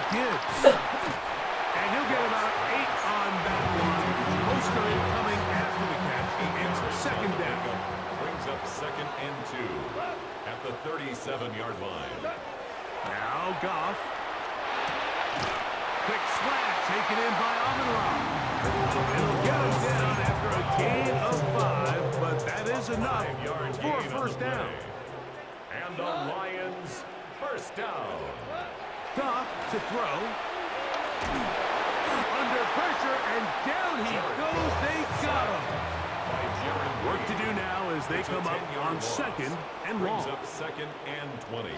Gibbs. And he'll get about 8 on that one. Most of it coming after the catch. It's second down. Brings up 2nd and 2 at the 37-yard line. Now Goff. Quick slant taken in by Amon-Ra. It'll get him down after a gain of 5, but that is enough for a first down. And the Lions first down. Goff to throw. Under pressure, and down he goes. They got him. Work to do now as they come up on 2nd and long. Brings up 2nd and 20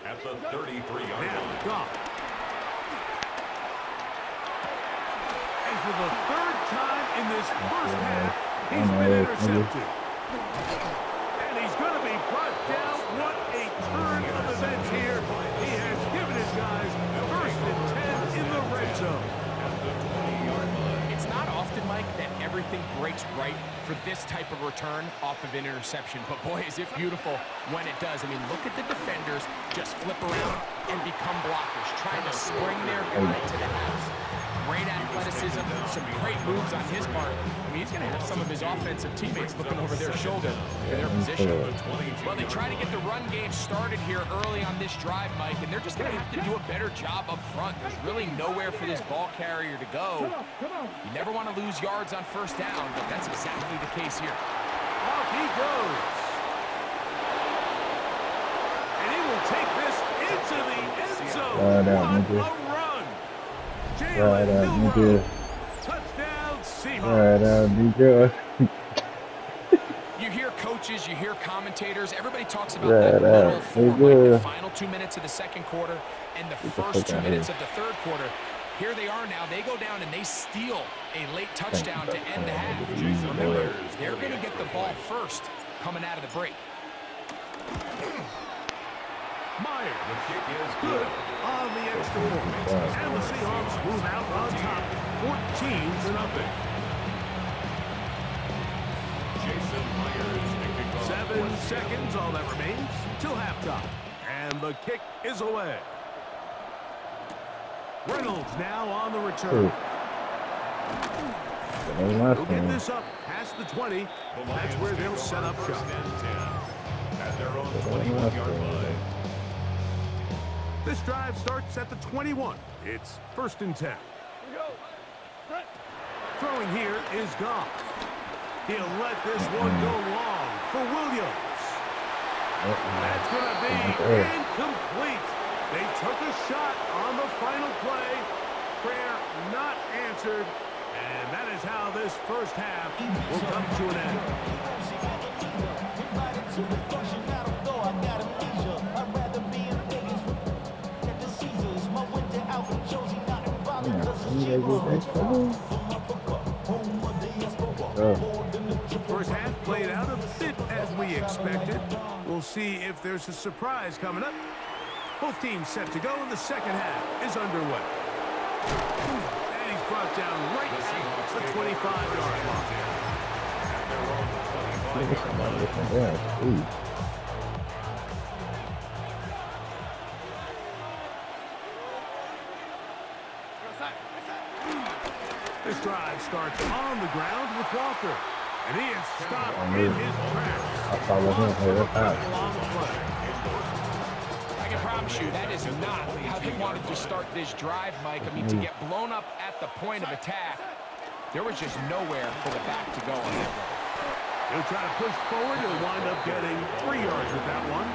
at the 33-yard Now line. Goff. And for the 3rd time in this first half, he's been intercepted. And he's going to be brought down. What a turn of events here. He has given his guys 1st and 10 in the red zone. At the 20-yard line. It's not often, Mike, that everything breaks right for this type of return off of an interception. But boy, is it beautiful when it does. I mean, look at the defenders just flip around and become blockers, trying to spring their guy to the house. Great athleticism, some great moves on his part. I mean, he's going to have some of his offensive teammates looking over their shoulder for their position. Well, they try to get the run game started here early on this drive, Mike, and they're just going to have to do a better job up front. There's really nowhere for this ball carrier to go. You never want to lose yards on first down, but that's exactly the case here. Off he goes. And he will take this into the end zone. What a run. Touchdown, Seahawks. You hear coaches, you hear commentators, everybody talks about that middle form, like the final 2 minutes of the second quarter and the first 2 minutes of the third quarter. Here they are now. They go down and they steal a late touchdown to end the half. Remember, they're going to get the ball first coming out of the break. Meyer, the kick is good on the extra point. And the Seahawks move out on top, 14-0. Jason Myers, the kickoff. 7 seconds, all that remains, till halftime. And the kick is away. Reynolds now on the return. We'll get this up past the 20. That's where they'll set up shop. At their own 21-yard line. This drive starts at the 21. It's 1st and 10. Throwing here is Goff. He'll let this one go long for Williams. That's going to be incomplete. They took a shot on the final play. Prayer not answered. And that is how this first half will come to an end. First half played out a bit as we expected. We'll see if there's a surprise coming up. Both teams set to go, and the second half is underway. And he's brought down right at the 25-yard line. This drive starts on the ground with Walker. And he is stopped in his tracks. I can promise you that is not how they wanted to start this drive, Mike. I mean, to get blown up at the point of attack, there was just nowhere for the back to go on that one. He'll try to push forward. He'll wind up getting 3 yards with that one.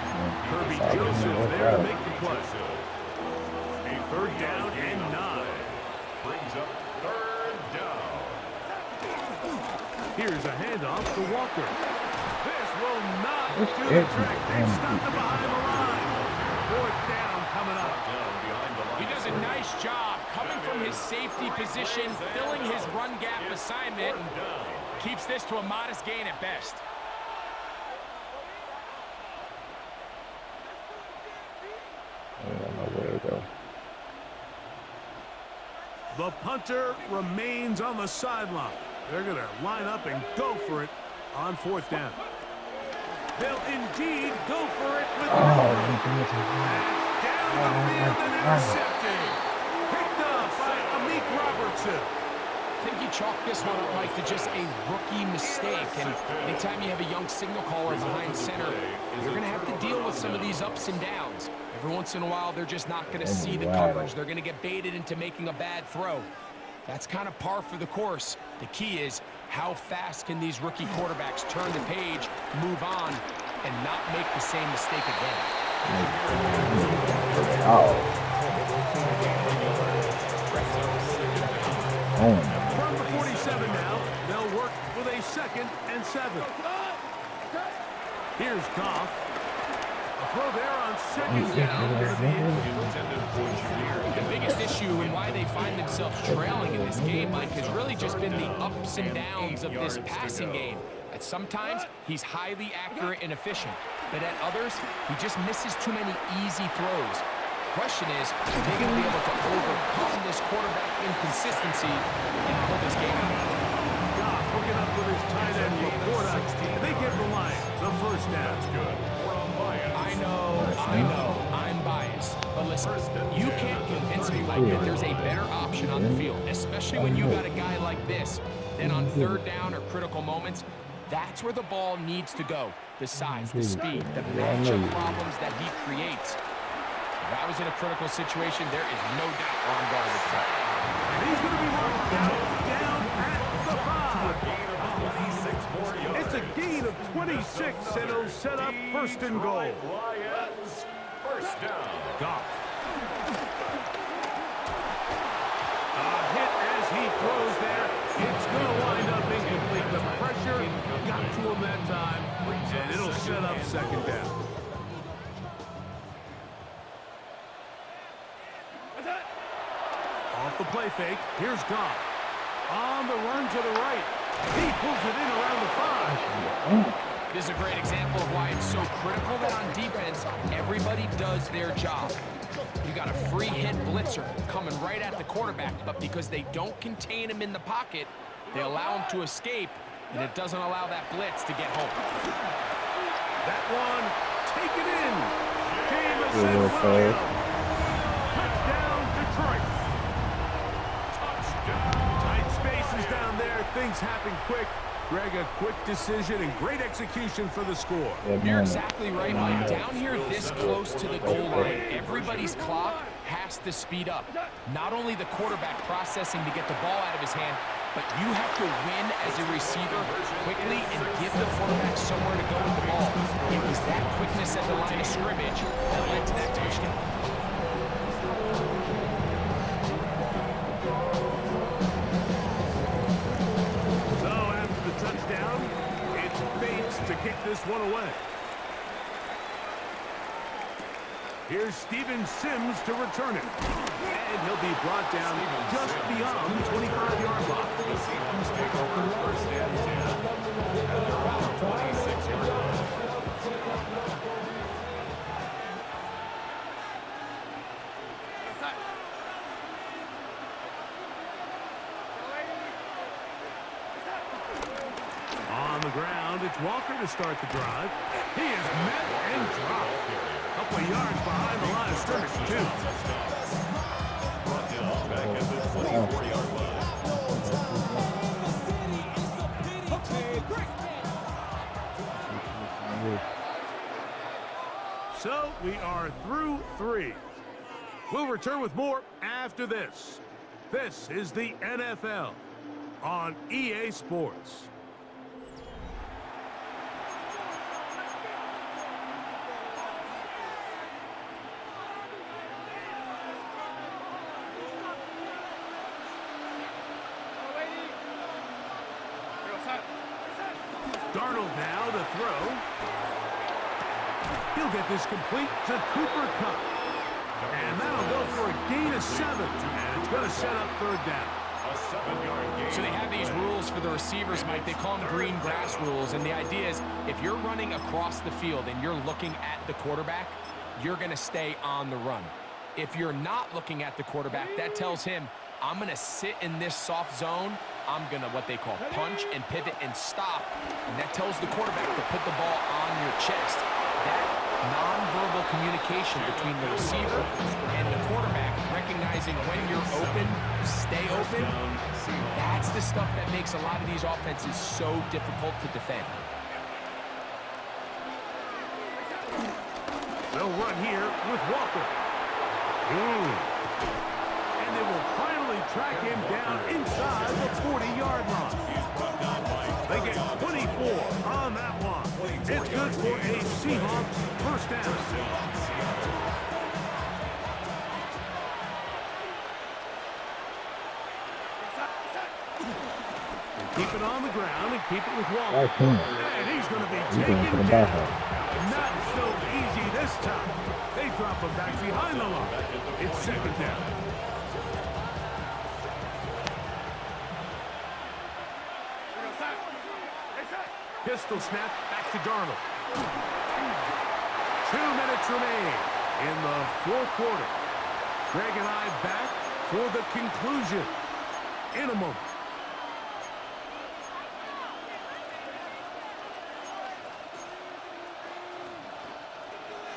Kirby Joseph there to make the play. A 3rd down and 9. Brings up 3rd down. Here's a handoff to Walker. This will not do the trick. They've stopped him behind the line. 4th down coming up. He does a nice job coming from his safety position, filling his run gap assignment, and keeps this to a modest gain at best. The punter remains on the sideline. They're going to line up and go for it on 4th down. They'll indeed go for it with down the field and intercepted. impressive. I think you chalk this one up, Mike, to just a rookie mistake. And anytime you have a young signal caller behind center, you're going to have to deal with some of these ups and downs. Every once in a while, they're just not going to see the coverage. They're going to get baited into making a bad throw. That's kind of par for the course. The key is how fast can these rookie quarterbacks turn the page, move on, and not make the same mistake again. From the 47 now, they'll work with a 2nd and 7. Here's Goff. A throw there on 2nd down. The biggest issue and why they find themselves trailing in this game, Mike, has really just been the ups and downs of this passing game. At sometimes, he's highly accurate and efficient, but at others, he just misses too many easy throws. The question is, are they going to be able to overcome this quarterback inconsistency and pull this game out? Goff hooking up with his tight end Laporta, and they give the Lions the first down. That's good. I know, I'm biased. But listen, you can't convince me, Mike, that there's a better option on the field, especially when you got a guy like this. Then on 3rd down or critical moments, that's where the ball needs to go. The size, the speed, the matchup problems that he creates. If I was in a critical situation, there is no doubt where I'm going with that. And he's going to be marked down at the 5. It's a gain of 26, and it'll set up 1st and goal. Lions, first down. Goff. A hit as he throws there. It's going to wind up incomplete. The pressure got to him that time, and it'll set up 2nd down. Off the play fake, here's Goff. On the run to the right. He pulls it in around the 5. This is a great example of why it's so critical that on defense, everybody does their job. You got a free hit blitzer coming right at the quarterback, but because they don't contain him in the pocket, they allow him to escape, and it doesn't allow that blitz to get home. That one, taken in. Jameson. Touchdown, Detroit. Tight spaces down there. Things happen quick. Greg, a quick decision and great execution for the score. You're exactly right, Mike. Down here this close to the goal line, everybody's clock has to speed up. Not only the quarterback processing to get the ball out of his hand, but you have to win as a receiver quickly and give the quarterback somewhere to go with the ball. It was that quickness at the line of scrimmage that led to that touchdown. Touchdown. It's Bates to kick this one away. Here's Steven Sims to return it. And he'll be brought down just beyond the 25-yard line. The Seahawks take over 1st and 10 at their own 26-yard line. On the ground, it's Walker to start the drive. He is met and dropped. A couple of yards behind the line of scrimmage, too. Brought down back at the 24-yard line. So we are through 3. We'll return with more after this. This is the NFL on EA Sports. Darnold now to throw. He'll get this complete to Cooper Kupp. And that'll go for a gain of 7. And it's going to set up 3rd down. A 7-yard gain. So they have these rules for the receivers, Mike. They call them green grass rules. And the idea is if you're running across the field and you're looking at the quarterback, you're going to stay on the run. If you're not looking at the quarterback, that tells him, I'm going to sit in this soft zone. I'm going to, what they call, punch and pivot and stop. And that tells the quarterback to put the ball on your chest. That nonverbal communication between the receiver and the quarterback, recognizing when you're open, stay open. That's the stuff that makes a lot of these offenses so difficult to defend. They'll run here with Walker. And they will finally track him down inside the 40-yard line. They get 24 on that one. It's good for a Seahawks first down. Keep it on the ground and keep it with Walker. And he's going to be taken down. Not so easy this time. They drop him back behind the line. It's second down. Pistol snap back to Darnold. 2 minutes remain in the fourth quarter. Greg and I back for the conclusion in a moment.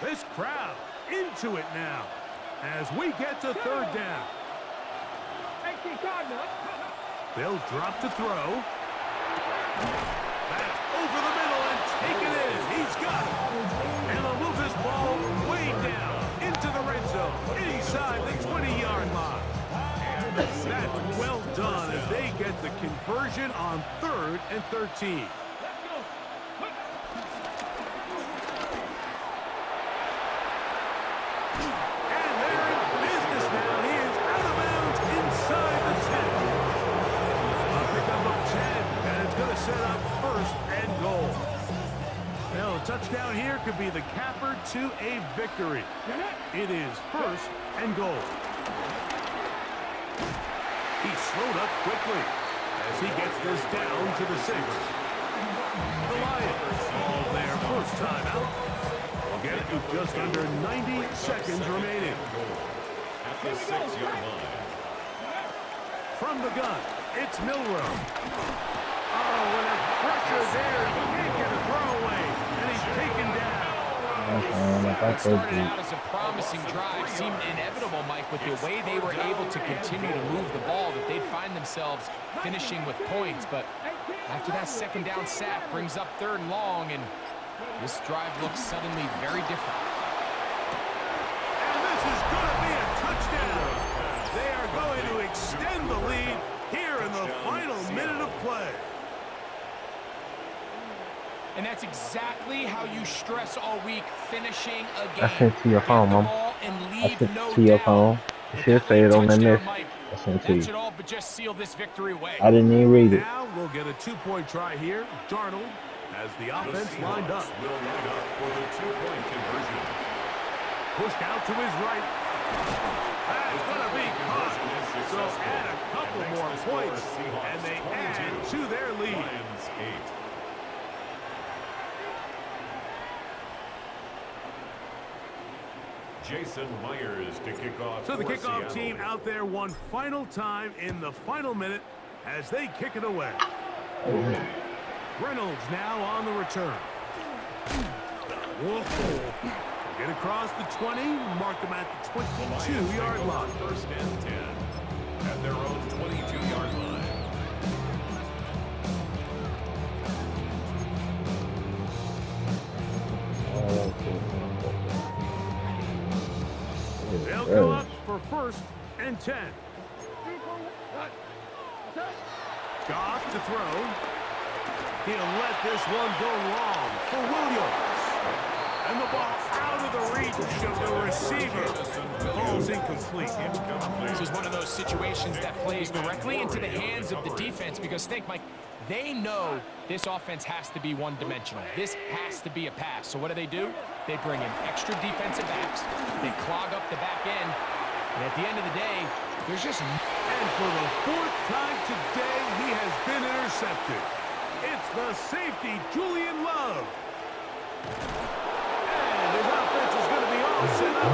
This crowd into it now as we get to third down. They'll drop to throw. Back over the middle and take it in. He's got it. And they'll move this ball way down into the red zone, inside the 20-yard line. That's well done as they get the conversion on 3rd and 13. Set up first and goal. Now, a touchdown here could be the capper to a victory. It is first and goal. He slowed up quickly as he gets this down to the 6. The Lions all their first time out. They'll get it with just under 90 seconds remaining. At the 6-yard line. From the gun, it's Milroe. Oh, with a pressure there, he can't get a throwaway, and he's taken down. What started out as a promising drive seemed inevitable, Mike, with the way they were able to continue to move the ball, that they'd find themselves finishing with points. But after that second down sack brings up 3rd and long, and this drive looks suddenly very different. And this is going to be a touchdown. They are going to extend the lead here in the final minute of play. And that's exactly how you stress all week, finishing a game. I sent to your phone, Mom. I sent to your phone. It should say it on that message. I sent to you. Should all but just seal this victory away. I didn't even read it. Now we'll get a 2-point try here. Darnold has the offense lined up. Will line up for the 2-point conversion. Pushed out to his right. That's going to be caught. So add a couple more points, and they add to their lead. Lions 8. Jason Myers to kick off. So the for kickoff Seattle. team out there one final time in the final minute as they kick it away. Reynolds now on the return. Whoa. Get across the 20, mark them at the 22-yard line. First and 10 at their own 22-yard line. They'll come up for first and 10. Goff to throw. He'll let this one go long for Williams. And the ball out of the reach of the receiver. Falls incomplete. This is one of those situations that plays directly into the hands of the defense because think, Mike, they know this offense has to be one-dimensional. This has to be a pass. So what do? They bring in extra defensive backs. They clog up the back end. And at the end of the day, there's just... And for the 4th time today, he has been intercepted. It's the safety, Julian Love. And his offense is going to be all set up.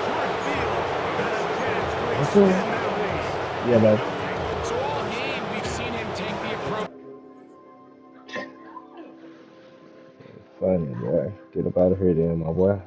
Short field. And a chance to extend their lead. Yeah, man. So all game, we've seen him take the approach. Funny, boy. Get up out of here then, my boy.